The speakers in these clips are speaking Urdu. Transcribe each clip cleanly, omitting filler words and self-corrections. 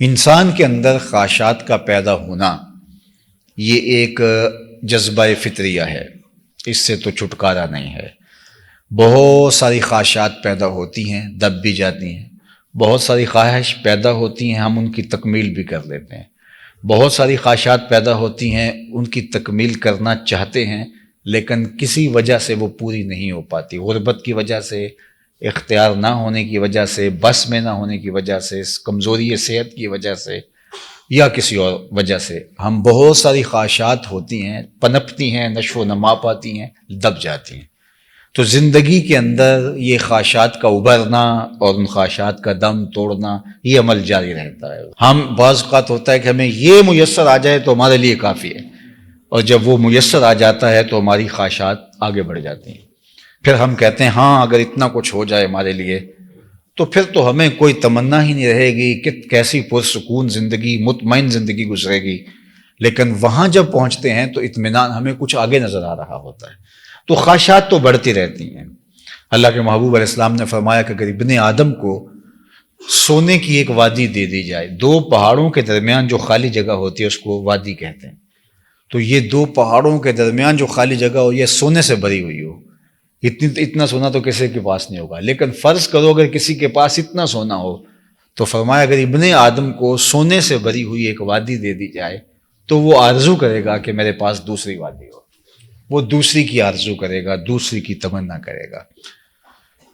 انسان کے اندر خواہشات کا پیدا ہونا یہ ایک جذبہ فطریہ ہے، اس سے تو چھٹکارا نہیں ہے۔ بہت ساری خواہشات پیدا ہوتی ہیں، دب بھی جاتی ہیں، بہت ساری خواہش پیدا ہوتی ہیں، ہم ان کی تکمیل بھی کر لیتے ہیں، بہت ساری خواہشات پیدا ہوتی ہیں، ان کی تکمیل کرنا چاہتے ہیں لیکن کسی وجہ سے وہ پوری نہیں ہو پاتی، غربت کی وجہ سے، اختیار نہ ہونے کی وجہ سے، بس میں نہ ہونے کی وجہ سے، کمزوری صحت کی وجہ سے یا کسی اور وجہ سے ہم بہت ساری خواہشات ہوتی ہیں، پنپتی ہیں، نشو و نما پاتی ہیں، دب جاتی ہیں۔ تو زندگی کے اندر یہ خواہشات کا ابھرنا اور ان خواہشات کا دم توڑنا یہ عمل جاری رہتا ہے۔ ہم بعض اوقات ہوتا ہے کہ ہمیں یہ میسر آ جائے تو ہمارے لیے کافی ہے، اور جب وہ میسر آ جاتا ہے تو ہماری خواہشات آگے بڑھ جاتی ہیں۔ پھر ہم کہتے ہیں ہاں اگر اتنا کچھ ہو جائے ہمارے لیے تو پھر تو ہمیں کوئی تمنا ہی نہیں رہے گی کہ کیسی پرسکون زندگی، مطمئن زندگی گزرے گی۔ لیکن وہاں جب پہنچتے ہیں تو اطمینان ہمیں کچھ آگے نظر آ رہا ہوتا ہے۔ تو خواہشات تو بڑھتی رہتی ہیں۔ اللہ کے محبوب علیہ السلام نے فرمایا کہ اگر ابن آدم کو سونے کی ایک وادی دے دی جائے، دو پہاڑوں کے درمیان جو خالی جگہ ہوتی ہے اس کو وادی کہتے ہیں، تو یہ دو پہاڑوں کے درمیان جو خالی جگہ ہو یہ سونے سے بھری ہوئی ہو، اتنا سونا تو کسی کے پاس نہیں ہوگا، لیکن فرض کرو اگر کسی کے پاس اتنا سونا ہو تو فرمایا اگر ابن آدم کو سونے سے بھری ہوئی ایک وادی دے دی جائے تو وہ آرزو کرے گا کہ میرے پاس دوسری وادی ہو، وہ دوسری کی آرزو کرے گا، دوسری کی تمنا کرے گا۔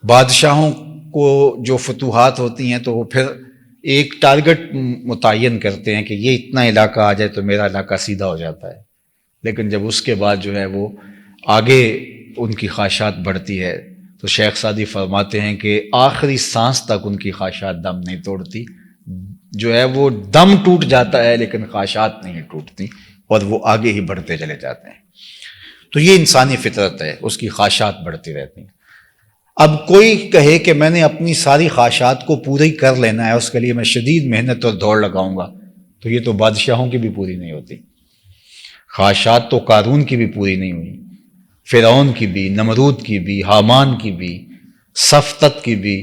بادشاہوں کو جو فتوحات ہوتی ہیں تو وہ پھر ایک ٹارگٹ متعین کرتے ہیں کہ یہ اتنا علاقہ آ جائے تو میرا علاقہ سیدھا ہو جاتا ہے، لیکن جب اس کے بعد جو ہے وہ آگے ان کی خواہشات بڑھتی ہے تو شیخ سعدی فرماتے ہیں کہ آخری سانس تک ان کی خواہشات دم نہیں توڑتی، جو ہے وہ دم ٹوٹ جاتا ہے لیکن خواہشات نہیں ٹوٹتی اور وہ آگے ہی بڑھتے چلے جاتے ہیں۔ تو یہ انسانی فطرت ہے، اس کی خواہشات بڑھتی رہتی ہیں۔ اب کوئی کہے کہ میں نے اپنی ساری خواہشات کو پوری کر لینا ہے، اس کے لیے میں شدید محنت اور دوڑ لگاؤں گا، تو یہ تو بادشاہوں کی بھی پوری نہیں ہوتی۔ خواہشات تو قارون کی بھی پوری نہیں ہوئی، فرعون کی بھی، نمرود کی بھی، حامان کی بھی، صفتت کی بھی،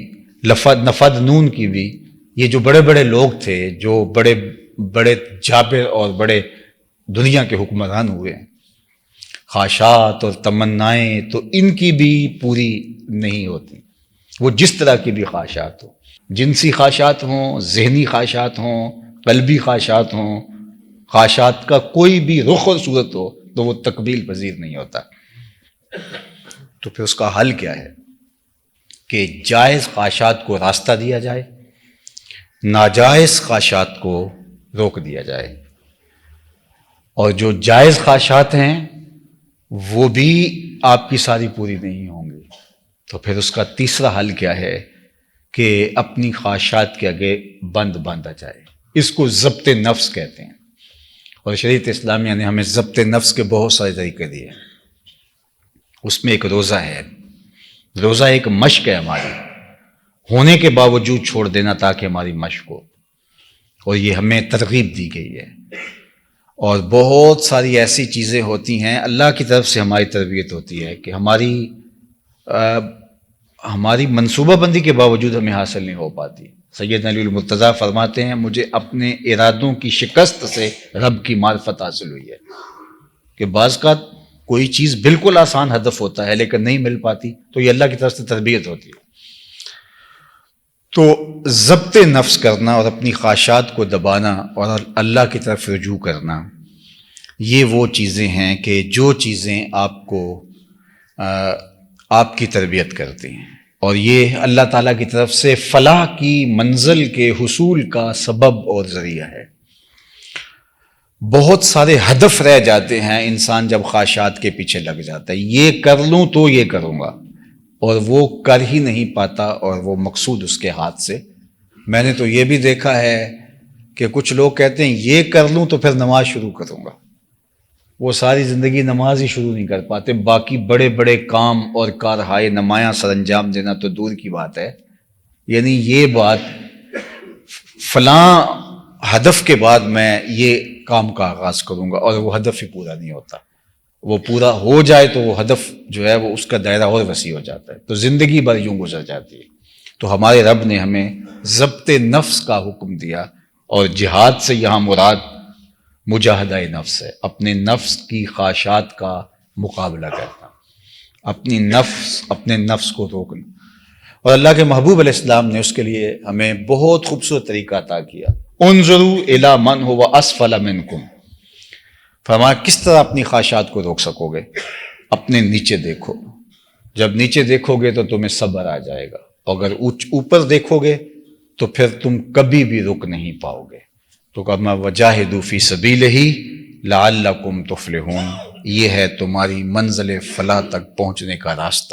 نفد نون کی بھی۔ یہ جو بڑے بڑے لوگ تھے، جو بڑے بڑے جابر اور بڑے دنیا کے حکمران ہوئے ہیں، خواہشات اور تمنائیں تو ان کی بھی پوری نہیں ہوتی، وہ جس طرح کی بھی خواہشات ہوں، جنسی خواہشات ہوں، ذہنی خواہشات ہوں، قلبی خواہشات ہوں، خواہشات کا کوئی بھی رخ اور صورت ہو تو وہ تکمیل پذیر نہیں ہوتا۔ تو پھر اس کا حل کیا ہے کہ جائز خواہشات کو راستہ دیا جائے، ناجائز خواہشات کو روک دیا جائے، اور جو جائز خواہشات ہیں وہ بھی آپ کی ساری پوری نہیں ہوں گی، تو پھر اس کا تیسرا حل کیا ہے کہ اپنی خواہشات کے آگے بند باندھا جائے۔ اس کو ضبط نفس کہتے ہیں، اور شریعت اسلامیہ نے ہمیں ضبط نفس کے بہت سارے طریقے دیے۔ اس میں ایک روزہ ہے، روزہ ایک مشق ہے ہماری، ہونے کے باوجود چھوڑ دینا تاکہ ہماری مشق ہو، اور یہ ہمیں ترغیب دی گئی ہے۔ اور بہت ساری ایسی چیزیں ہوتی ہیں، اللہ کی طرف سے ہماری تربیت ہوتی ہے کہ ہماری منصوبہ بندی کے باوجود ہمیں حاصل نہیں ہو پاتی۔ سیدنا علی المرتضیٰ فرماتے ہیں مجھے اپنے ارادوں کی شکست سے رب کی معرفت حاصل ہوئی ہے، کہ بعض کا کوئی چیز بالکل آسان ہدف ہوتا ہے لیکن نہیں مل پاتی، تو یہ اللہ کی طرف سے تربیت ہوتی ہے۔ تو ضبط نفس کرنا اور اپنی خواہشات کو دبانا اور اللہ کی طرف رجوع کرنا، یہ وہ چیزیں ہیں کہ جو چیزیں آپ کو آپ کی تربیت کرتی ہیں، اور یہ اللہ تعالیٰ کی طرف سے فلاح کی منزل کے حصول کا سبب اور ذریعہ ہے۔ بہت سارے ہدف رہ جاتے ہیں انسان جب خواہشات کے پیچھے لگ جاتا ہے، یہ کر لوں تو یہ کروں گا، اور وہ کر ہی نہیں پاتا اور وہ مقصود اس کے ہاتھ سے۔ میں نے تو یہ بھی دیکھا ہے کہ کچھ لوگ کہتے ہیں یہ کر لوں تو پھر نماز شروع کروں گا، وہ ساری زندگی نماز ہی شروع نہیں کر پاتے، باقی بڑے بڑے کام اور کارہائے نمایاں سر انجام دینا تو دور کی بات ہے۔ یعنی یہ بات فلاں ہدف کے بعد میں یہ کام کا آغاز کروں گا، اور وہ ہدف ہی پورا نہیں ہوتا۔ وہ پورا ہو جائے تو وہ ہدف جو ہے وہ اس کا دائرہ اور وسیع ہو جاتا ہے، تو زندگی بھر یوں گزر جاتی ہے۔ تو ہمارے رب نے ہمیں ضبط نفس کا حکم دیا اور جہاد سے یہاں مراد مجاہدہ نفس ہے، اپنے نفس کی خواہشات کا مقابلہ کرنا، اپنے نفس کو روکنا. اور اللہ کے محبوب علیہ السلام نے اس کے لیے ہمیں بہت خوبصورت طریقہ عطا کیا. انظروا الی من هو اسفل منکم، فرمایا کس طرح اپنی خواہشات کو روک سکو گے؟ اپنے نیچے دیکھو. جب نیچے دیکھو گے تو تمہیں صبر آ جائے گا، اور اگر اوپر دیکھو گے تو پھر تم کبھی بھی رک نہیں پاؤ گے. تو کہا وجاہدوا فی سبیلہ لعلکم تفلحون، یہ ہے تمہاری منزل فلاح تک پہنچنے کا راستہ.